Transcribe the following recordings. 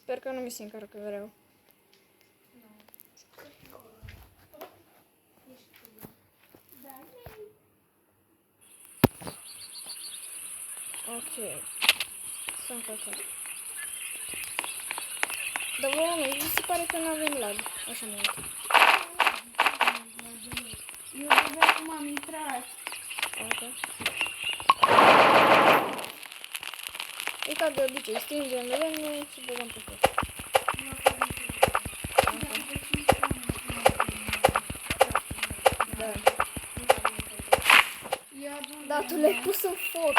Sper că nu mi se încarcă greu. Ok. S-a încărcat. Dar vă oameni, mi se pare că nu avem lag așa mult. Eu vedea cum am intrat. Ok. E ca de obicei, stingem lemne și băgăm pe foc. Da. Da, tu le-ai pus în foc.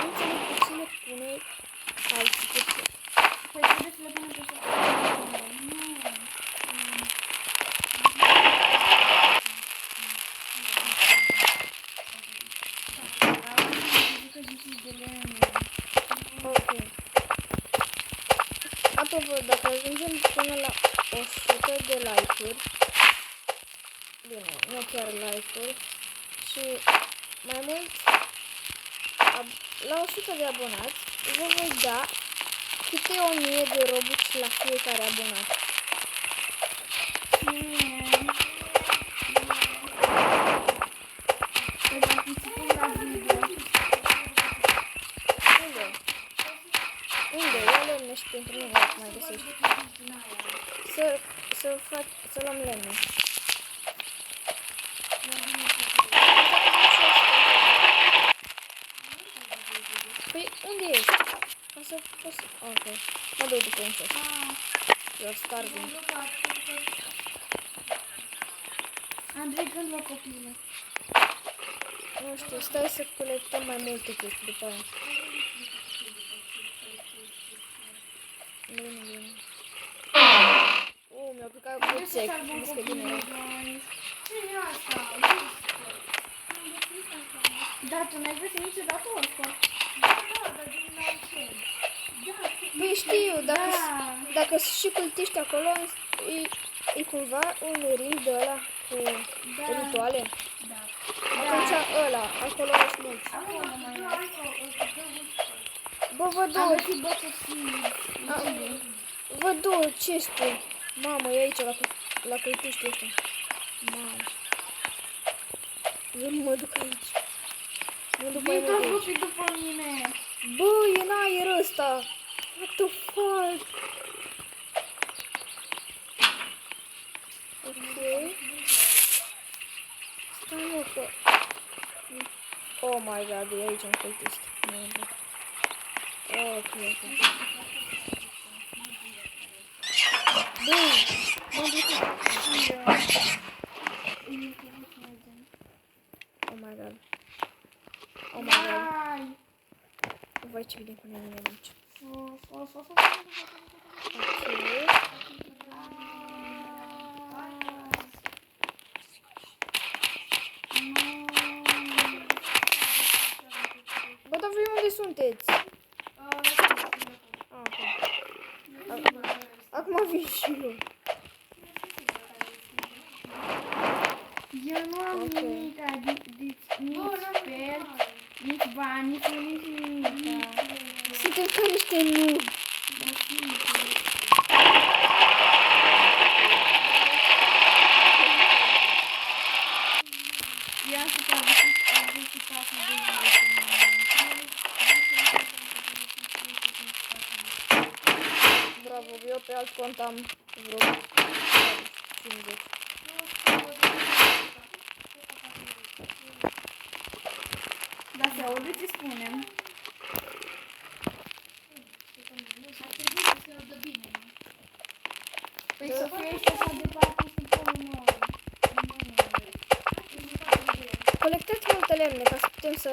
Nu înțeleg de ce le pune alții pe foc. Păi trebuie să le punem pe foc. Ok. Apropo, dacă ajungem până la 100 de like-uri, bine, nu chiar like-uri, și mai mult, la 100 de abonați, vă voi da câte 1000 de Robux la fiecare abonat. Unde? Ia lemne și pentru mine, dacă mai găsești. Să luăm lemne. Păi, unde ești? Ca să poți... Ok. Mă duc după un șef. Eu starving. Andrei, când la copile? Nu știu, stai să colectăm mai multe chestii după aia. Bine. Mi-a plecat buțec. Vezi că bine era. Ce e asta? Da, tu n-ai găsit niciodată oricum. Da, dar din la ce? Păi știu, dacă și cultiști acolo, e cumva un ring de ăla cu rituale. Da. Atunci ăla, acolo sunt mulți. Bă, văd două chesturi. Mamă, e aici la cultiștii ăștia. Mamă. Eu nu mă duc aici. Mă duc mai mult aici. După mine. Bă, e în aer ăsta. What the fuck? Ok. Stai mă că... Oh my god, e aici un cultist. Ok. Bă, m-am ducat. Oh my god. Vai, ce bine cu mine aici. Ok. Bă, dar voi unde sunteți? Acum vin și eu. Eu nu am nimic, nici sper, nici bani, nici nimic. Suntem ca niște noob. I-am supraviețuit 84 de zile. Bravo, eu pe alt cont am vreo 50. Da, se aude ce spunem. Păi Sofia ești așa departe, ești în nou. Colectați multe lemne ca să putem să...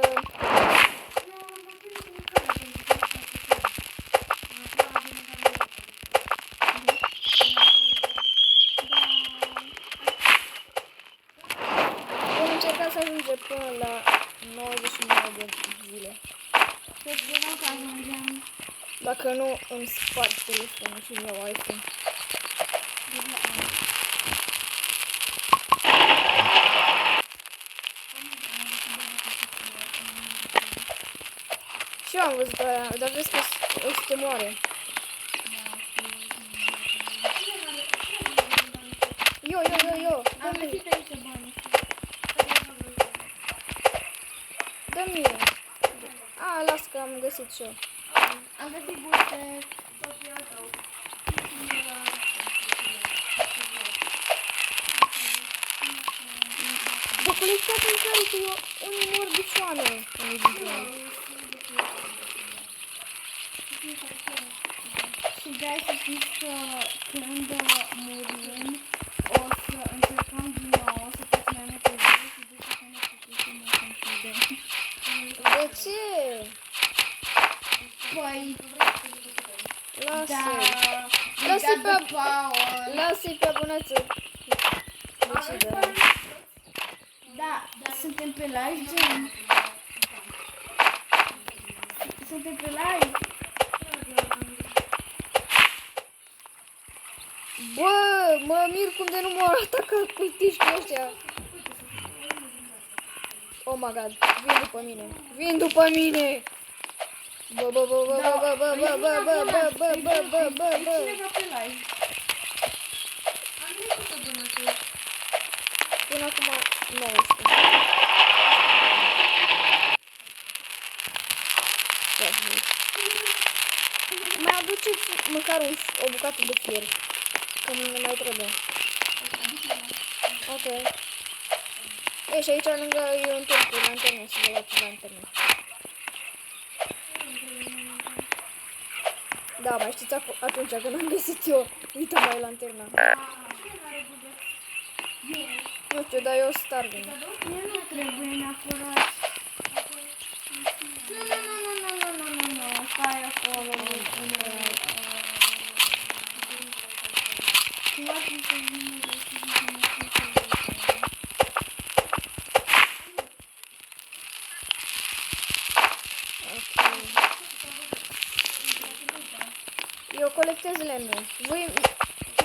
Vom încerca să ajungem până la 99 de zile. Dacă nu, îmi sparg telefonul și îmi iau iPhone. Și eu am văzut aia, dar vezi că o să te moare. Eu. Am găsit aici bani. Dă-mi. Las că am găsit și eu. Am găsit buste. Bă, colectați mâncare că eu unii mor de foame. Unii dintre noi. Și de să știți că când murim o să încercăm din nou să facem mai multe zile și după ce ne putem să închidem. De ce? Păi, Lasă. da, Lasă-i pe abunață. Decidă. Da, suntem pe live, gen. Suntem pe live. Bă, mă mir cum de nu m-au atacat cultiștii ăștia. Oh my god, vin după mine. Bă. Cineva pe live. Până acum 19. Mai aduceți măcar o bucată de fier. Că nu ne mai trebuie. Ok. E, și aici lângă e un turn cu lanterne, să vă luați lanterne. Da, mai știți atunci când am găsit eu, uite mai lanterna. Nu știu, dar eu starving. Mie nu trebuie neapărat. Nu, stai acolo. Nu ar fi să vină de Eu colectez lemne.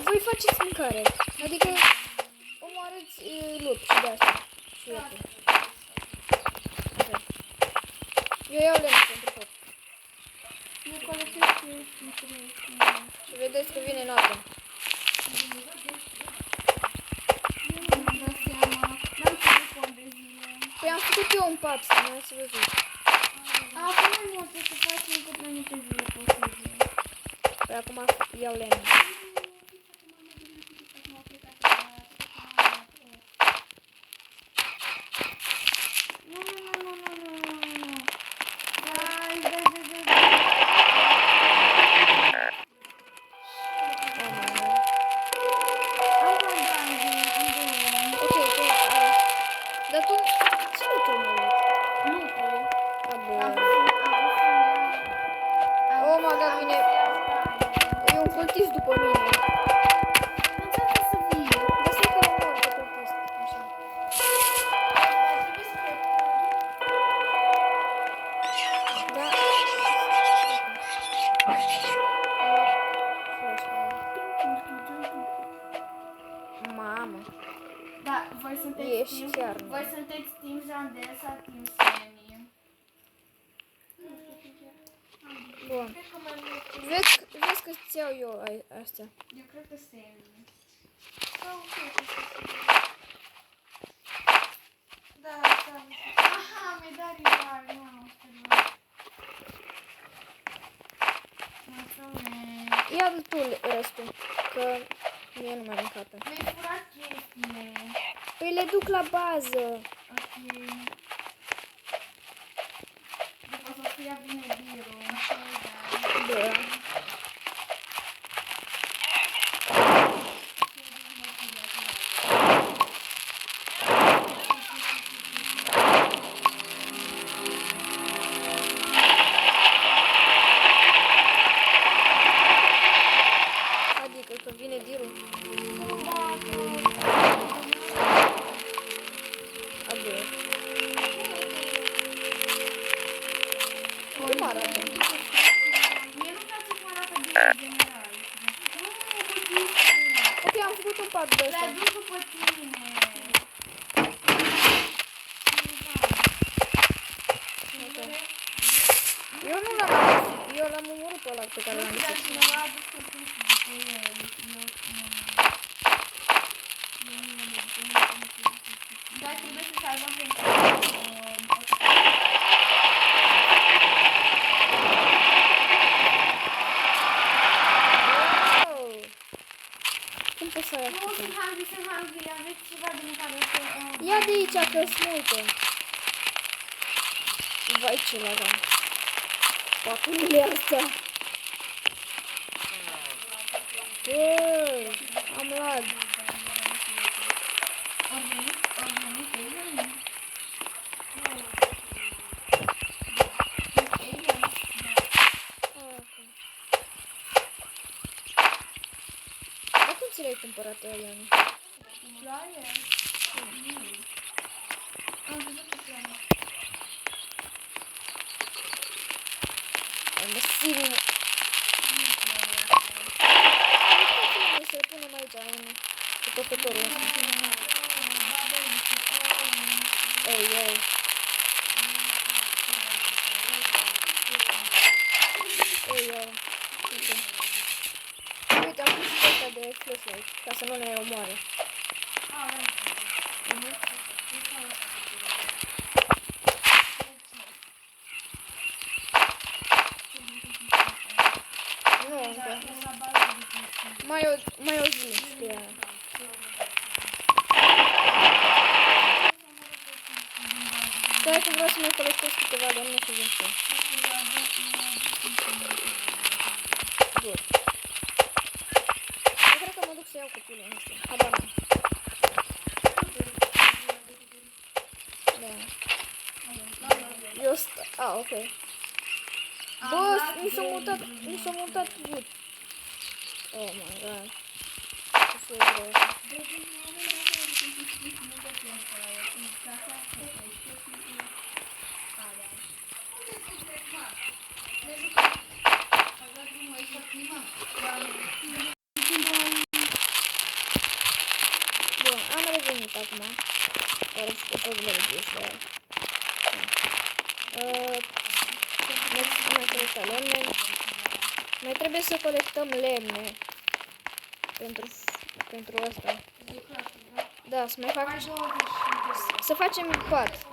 Voi faceți mâncare. Adică omoarăți lup și de asta. Și ierte. Okay. Eu iau lemne pentru tot. Eu colectez Și vedeți că vine noaptea. Nu-mi dau seama. N-am făcut cont de zile. Păi am făcut eu un pat, nu ați văzut. Acum mai multe să facem cât mai multe zile posibile. Păi acum iau lemne. Voi sunteți Team Jandel sau Team Semi? Bun. Vezi că îți iau eu astea. Eu cred că Semi. Da. Aha, mi-ai dat rival, nu, mulțumesc. Ia tu restul, că mie nu mi-am mâncat. Mi-ai furat chestiile. Păi le duc la bază. Ok. După Sofia vine birul. Da. Adică că vine birul. Cum arată? Mie nu place cum arată birul general. Ok, am făcut un pat de ăsta. Le-a dus după tine. Eu nu l-am adus, eu l-am omorât pe ăla pe care l-am Dar găsit. cineva a dus copilul după el. Dar trebuie să salvăm pentru Wow! Cum poți să ai nu, atâta? sunt hungry, aveți ceva de mâncare să... Ia de aici, că sunt multe. Vai, ce lagam. Pacunile astea. Bă, am lag. Dar cum ți le-ai cumpărat, Eliana? Floare? Am văzut pe floare. Am sigur. Să le punem aici, în cupătorul ăsta. Ei, ei. Ei, ei. Uite, am pus și ăsta de flashlight, ca să nu ne omoare. Nu, încă. Mai o zi, scrie. Stai că vreau să mai colectez câteva lemne și vin și eu. Bun. Eu cred că mă duc să iau copilul, nu știu. Habar n-am. Da. Eu ok. Bă, mi s-a mutat gut. Oh my god. Ce să vreau asta? Bun, am revenit acum. Are și o problemă de ăștia. Mai colectăm lemne. Mai trebuie să colectăm lemne. Pentru asta. Da, să mai fac... Să facem pat.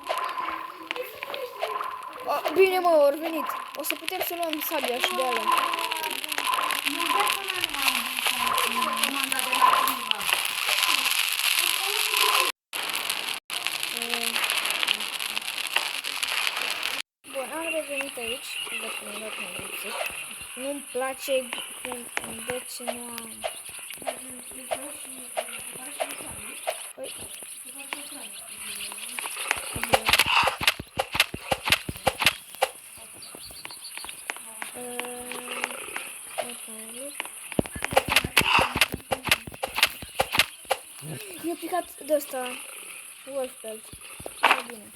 Bine, mă, ori venit. O să putem să luăm sabia și de alea. Bun, am revenit aici. Văd că mi-am dat mai lipsit. Nu-mi place de ce nu am. Păi. I-a picat de ăsta Wolfbelt. E bine.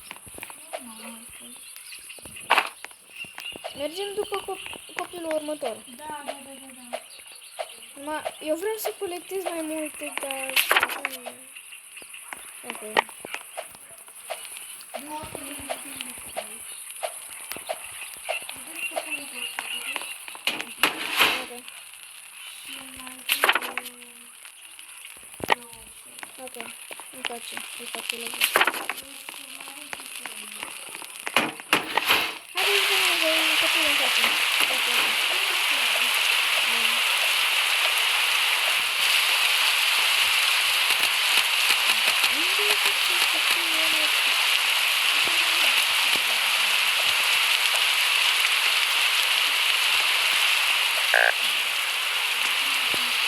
Mergem după copilul următor. Da. Eu vreau să colectez mai multe, dar... Ok. Ok, îmi place lăzut. Haideți să vedem copilul în față.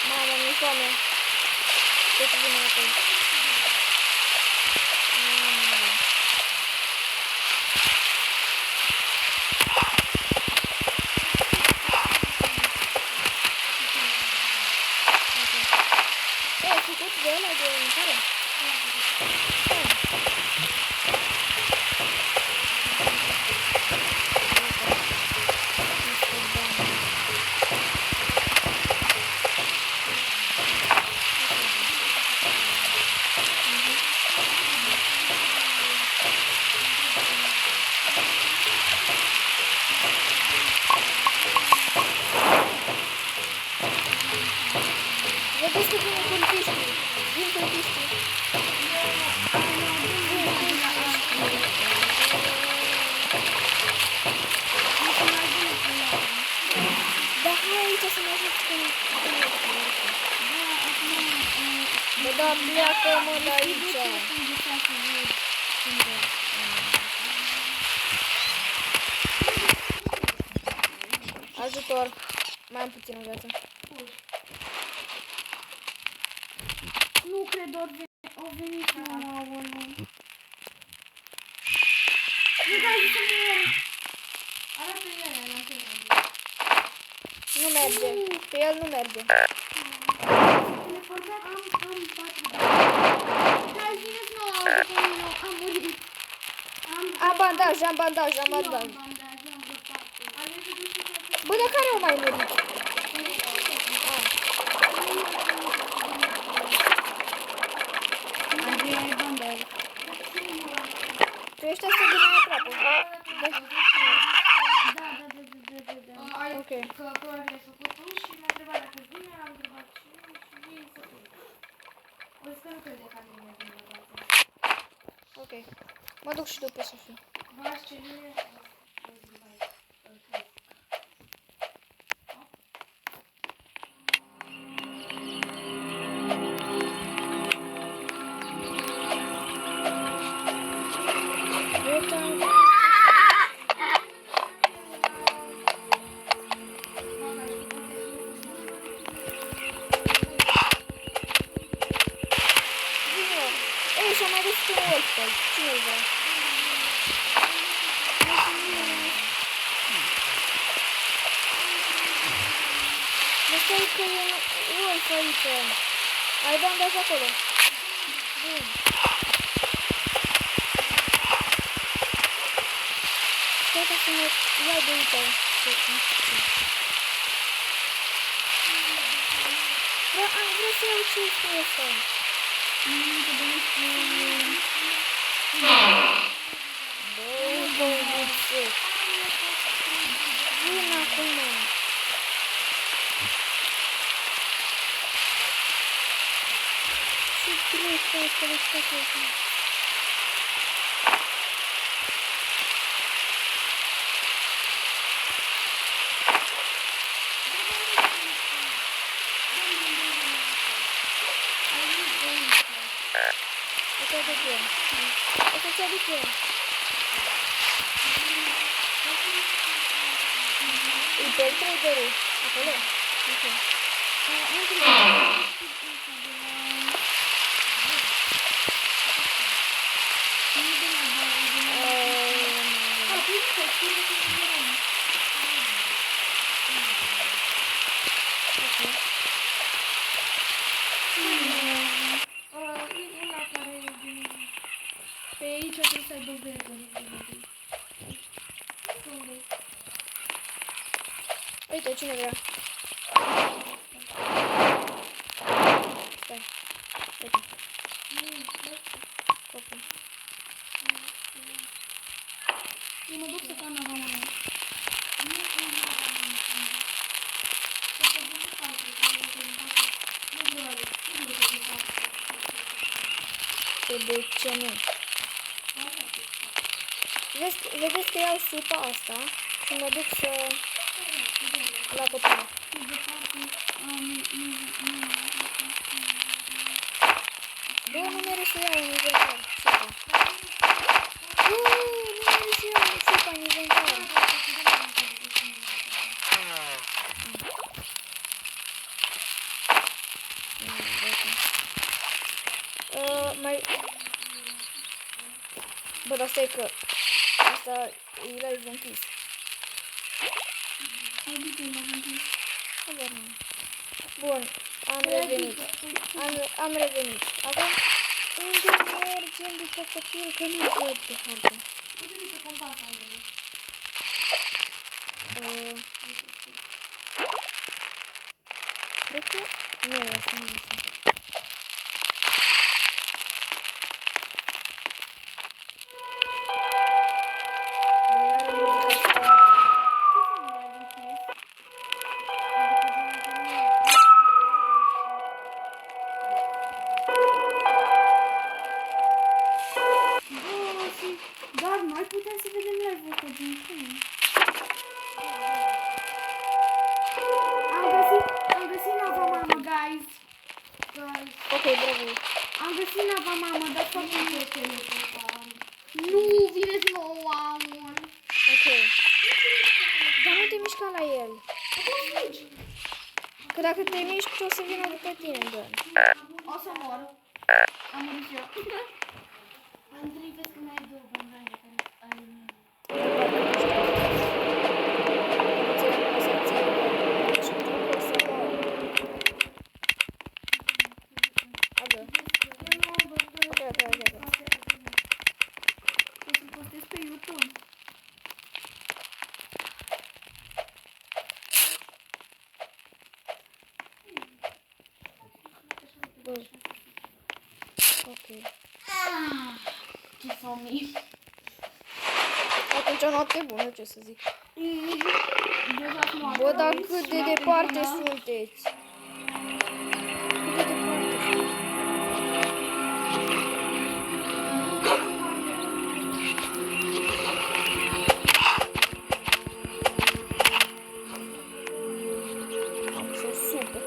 Mama, mi-e foame. Trebuie să vină înapoi. Ai făcut de ăla de mâncare? Bă, da, pleacă, mă, de aici. Ajutor. Mai am puțină viață. Nu cred, au venit la aoleu. Nu dai să mor. Arată el, la tine. Nu merge. Pe el nu merge. Teleportat am 4 de. Dar zineți nouă, am murit. Am bandaj, am bandaj, am bandaj. Bă, de care au mai murit? Andrei, ai bandaj. Tu ești asta de mai aproape. Ok. Că probabil ai făcut tu și m-a întrebat dacă vine, am întrebat și ei făcut. O să nu crede că nu vine la toate. Ok. Mă duc și după Sofia. Bași ce vine, Ei, și-a mai găsit un wolfpack. Cine-l vrea? Mă stai că e un wolf aici. Ai bandaj acolo. Bun. Stai ca să mă iau de aici. Vreau să iau ce este ăsta. Băuțe. Vin acum. Ce trebuie să le fac acum? O să-ți aduc eu. E pe traderul. Acolo? Ok. Pe aici trebuie să ai dovezi. Uite, cine vrea? Stai. Uite. Copii. Eu mă duc să fac nava mea. De ce nu? Vedeți că iau supa asta și mă duc să... la copilă. Bă, nu mere să iau în inventar supa. Bă, nu mere să iau supa în inventar. Mai... Bă, dar stai că... Asta e live închis. Bun, am revenit. Am revenit. Acum, unde mergem după copil? Că nu văd pe hartă. Cred că... Nu e asta, nu e asta. Dar noi putem să vedem live-ul ăsta din cum. Am găsit bravo. Am găsit nava, mamă, dar foarte multe. Nu, vine nouă, Ok. Dar nu te mișca la el. Că dacă te miști, o să vină după tine, doar. O să mor. Am murit și eu. Andrei, vezi că mai ai două bandaje care ai... O să postez pe YouTube. Ok. Ce somni. Atunci o noapte bună, ce să zic. Deja acum Bă, dar dormiți cât și de noapte departe bună. sunteți? Cât de departe sunteți? Sunt super.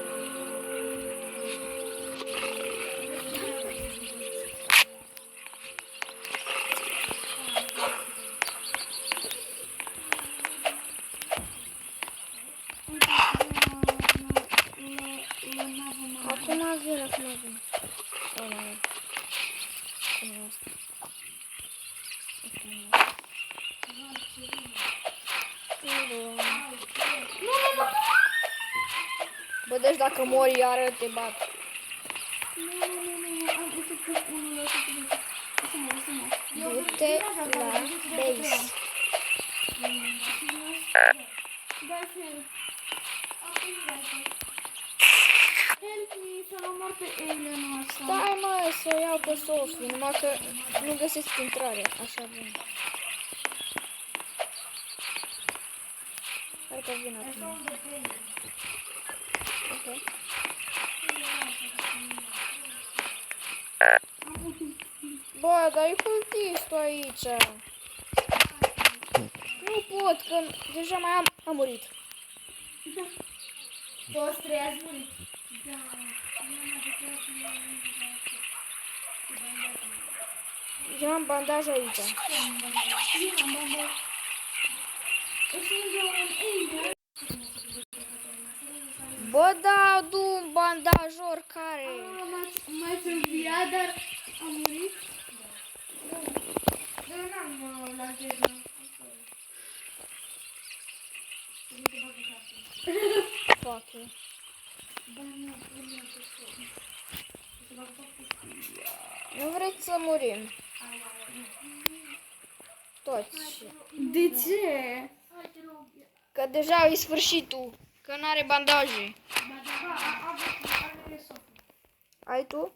Acum vin. Oh, nu. Nu asta. Bă, deci dacă mori iară te bat. Du-te la base. Help me să-l omor pe alien-ul ăsta. Stai mă, să iau pe Sofie, numai că nu găsesc intrare, așa bine. Hai că vin acum. Ok. Bă, dar e cultistul aici. Nu pot, că deja mai am murit. Toți trei ați murit. Da. Eu am bandaj aici. Bă, da, adu un bandaj oricare. Mai sunt viat, dar am murit. Dar n-am lanternă. Fuck you. Nu vreți să murim? Toți. De ce? Că deja e sfârșitul. Că n-are bandaje. Ai tu?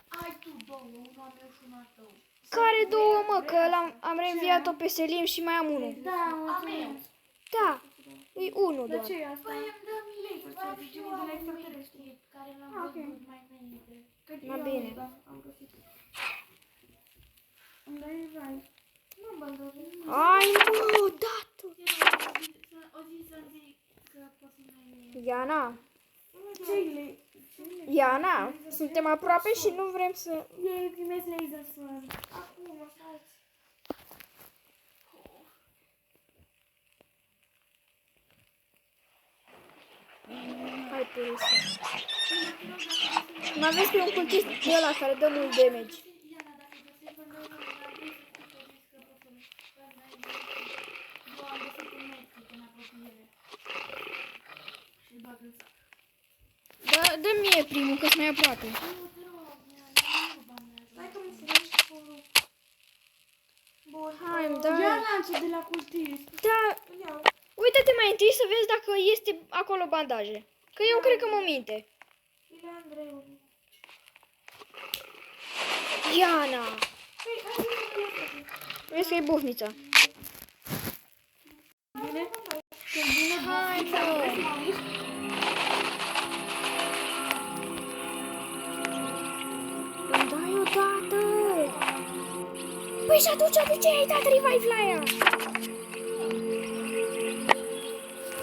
Ai tu două, unul am eu și una tău. Care două, mă? Că am reînviat-o pe Selim și mai am unul. Da, mulțumesc. Da, e unul Dar doar. ce e asta? Păi îmi dă mie, de la extraterestri, care l-am văzut mai înainte. Mai bine. Da, am găsit. Îmi dai revive. Nu-mi bandaje. Ai, mă, dat-o. O zi să zic că poți să mai... Iana, Ce-i Iana, suntem aproape și nu vrem să... Ei primesc laser sword. Acum, stați. Hai, Purisa. Mai vezi că e un cultist de ăla care dă mult damage. Iana, dacă găsești pe noi, eu am găsit un medkit în apropiere. Și-l bag în sac. Da, dă mie primul, că-s mai aproape. Nu, te rog, Iana, nu bandează. Hai că mă furești acolo. Bun. Hai, îmi dai. Ia lanțul de la cultist. Da, Îl iau. uită-te mai întâi să vezi dacă este acolo bandaje. Că eu cred că mă minte. Îl ia Andreu. Iana, Păi, hai să vedem. vezi că e bufnița. Bine? Când vine Hai, bufnița, mă. vezi, mă mișc? Îmi dai odată. Păi și atunci de ce ai dat revive la ea?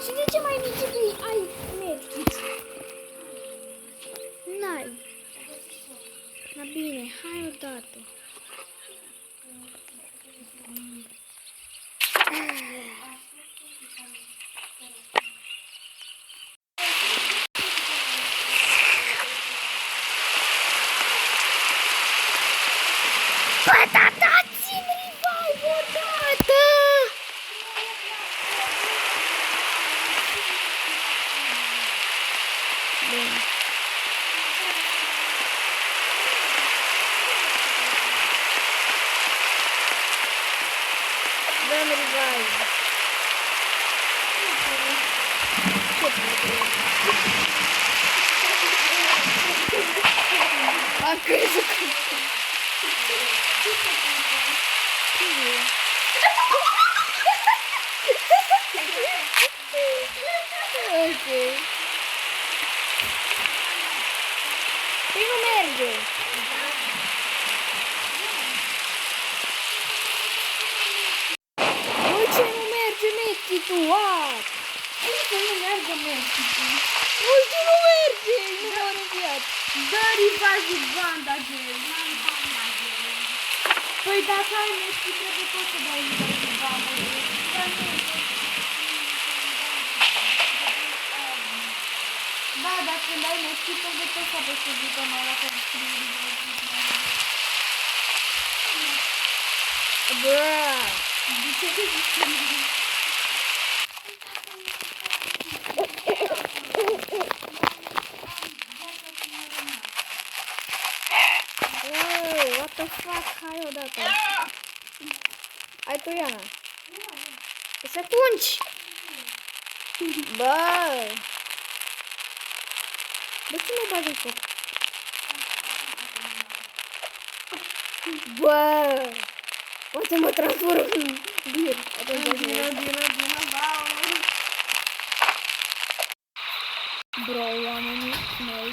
Și de ce mai mici că ai medkit? N-ai. bine, hai odată. Bă, da, dați-mi revive odată! Bine. Dăm revive. Am crezut că... Ok. Păi nu merge. Bă, ce nu merge medkit-ul? What? Cum să nu meargă medkit-ul? Nu știu, nu merge. Nu m-au înviat. Dă revive bandagel. Păi dacă ai medkit, trebuie tot să dai revive bandagel. Da, dar când ai medkit, trebuie tot să apeși pe butonul ăla care scrie revive bandagel. Bruh. De ce te zici? Wow, what the fuck? Hai odată. Hai tu, Iana. Și atunci. Bă. De ce nu bagi foc? Bă. Poate mă transform în bir. Dino, baur. Bro, oamenii mei.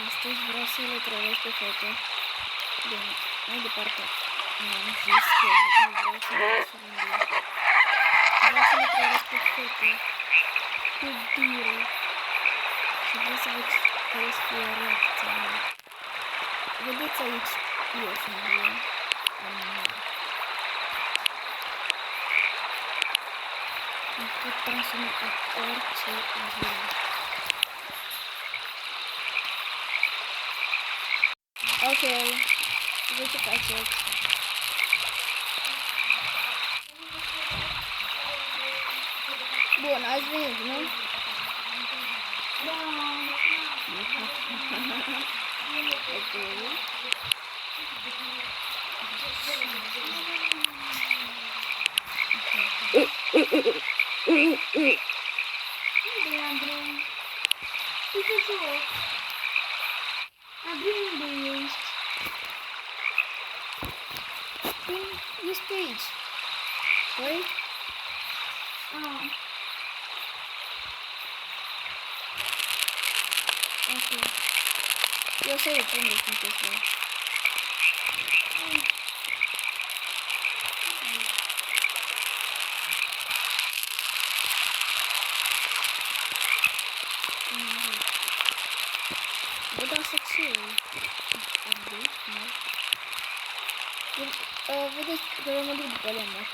Astăzi vreau să le trăiesc pe fete. Bine, mai departe. Am zis că nu vreau să le trăiesc. Vreau să le trăiesc pe fete. Cu birul. Și vreau să văd care să fie reacția mea. Vedeți aici, eu sunt bine. Mă pot transforma în orice vreau. Ok, voi ce faceți? Bun, ați venit, nu? Ok. Unde e Andrei? Uite joc. Andrei, unde ești? Ești pe aici. Păi? Ah, Ok. Eu să le pun de sunteți voi. Vă dau să ce? Update? Nu. Vedeți că mă duc după lemn, ok?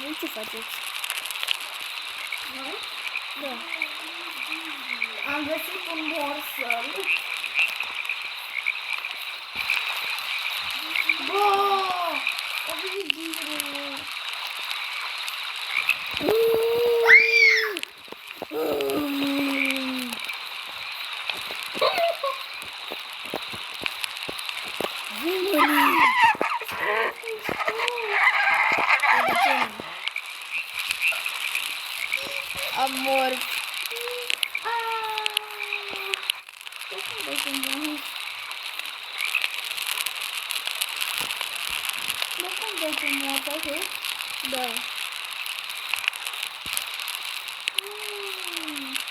Voi ce faceți? noi? Da. Am găsit un morsel. Bă! O venit birul. Dai frumos. Dar cum dai frumos, ok? Da.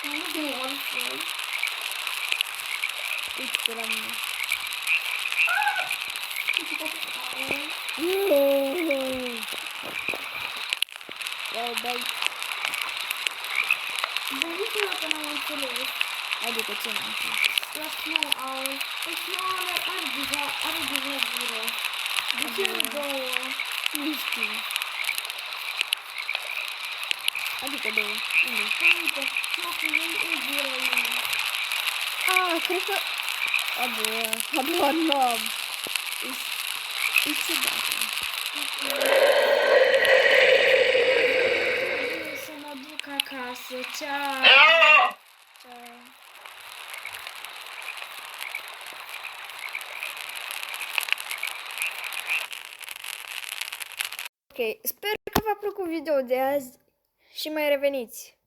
Nu de altfel. Uite la mine. Wow, bai. Gândiți-vă că n-am înțeles. Adică ce n-am înțeles? La Snow Owl. Păi Snow Owl are deja gură. De ce are două? Nu știu. Adică două. Unde? Uite, Snow ei e gură lui. Ah, cred că... Habar n-am. E ciudată. Să mă duc acasă. Ceau. Ciao. Ok, sper că v-a plăcut video de azi și mai reveniți.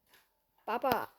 Pa, pa!